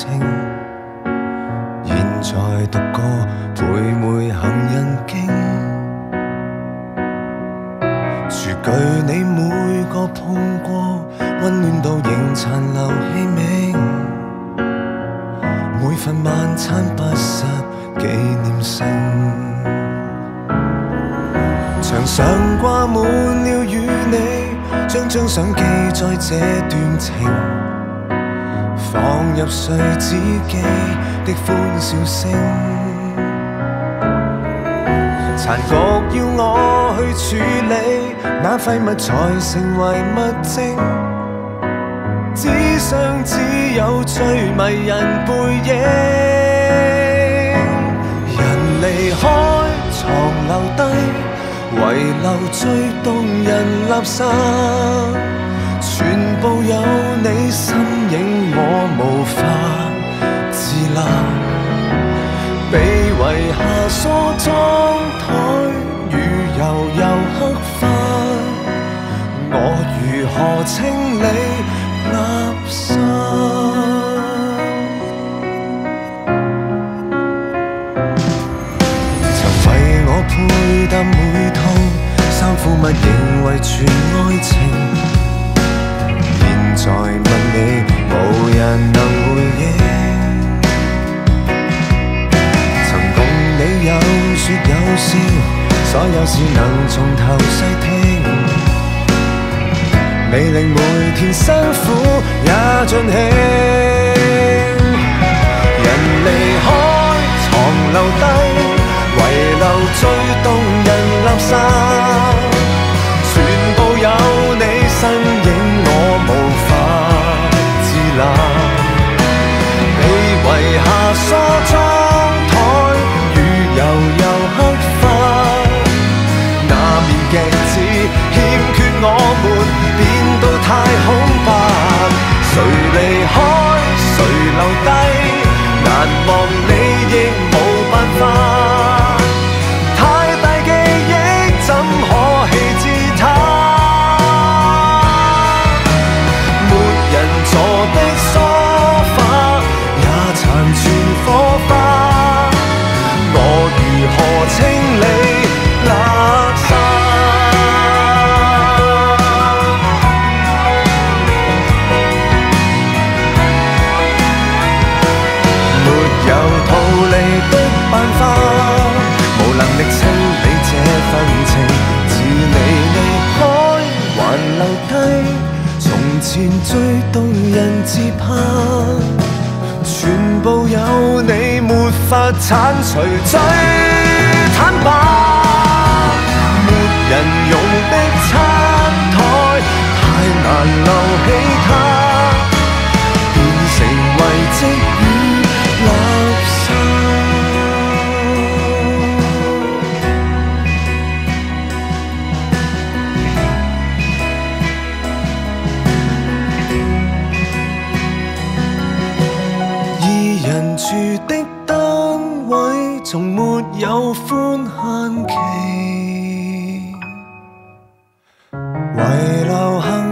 情。現在獨個徘徊行人徑，廚具你每個碰過，溫暖到仍殘留氣味。每份晚餐不失紀念性，牆上掛滿了與你張張相記載這段情，放入碎紙機的歡笑聲。殘局要我去處理，那廢物才成為物證。紙上只有最迷人背影，人離開床留低，遺留最動人垃圾，全部有你身影，我無法自立。被遺下梳妝台與悠悠黑髮，我如何清理垃圾？曾為我配搭每套衫褲襪，仍遺傳愛情。現在問你，無人能回應。曾共你有說有笑，所有事能從頭細聽。未令每天辛苦也盡興，人離開床留低，遺留最動人垃圾，全部有你身影，我無法自立。被遺下梳妝台與悠悠黑髮，那面鏡子欠缺我們變到太空白，誰離開誰留低，難忘你亦無辦法，太大記憶怎可棄置它？沒人坐的梳化也殘存火花，我如何清理垃圾？有逃離的辦法，無能力清理這份情，自你離開還留低從前最動人自拍，全部有你沒法剷除最坦白，沒人用的餐台太難留起它，變成遺跡與垃圾。二人住的單位從沒有寬限期，遺留行